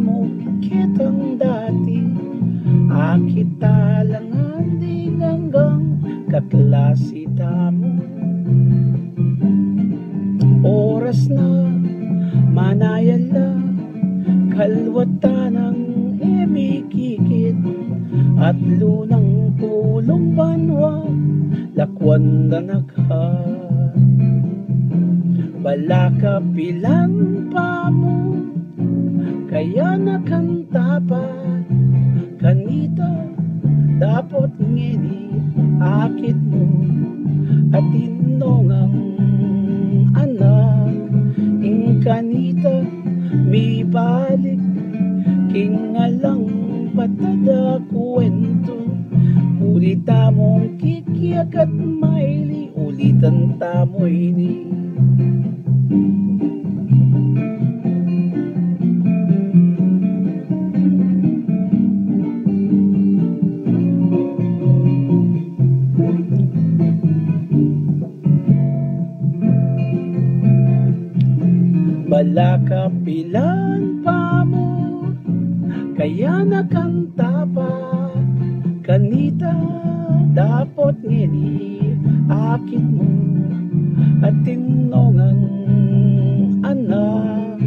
mo kitang dati, akita lang anding hanggang kaklase tamo. Oras na manayala, kalwata ng emikikit, at lunang pulong banwa, lakwan na nagha. Balaka pilang pa mo, kaya nakanta pa, kanita dapat ngeni akit mo, at tinongang anak, ing kanita may balik, king alang patada kwento, ulita mong kikiyak at maili, ulitan tamo ini. Balaka pilan pa mo, kaya nakanta pa, kanita dapat ngeni akit mo, at tinongang anak,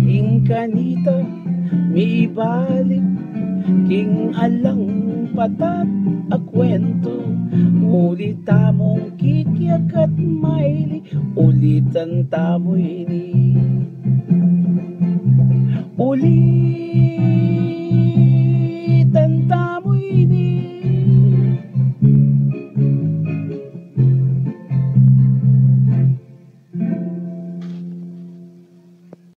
ing kanita may balik, king alang patat a kwento, ulit tamong kikiyak at maili, ulitan tamo ini. Ulit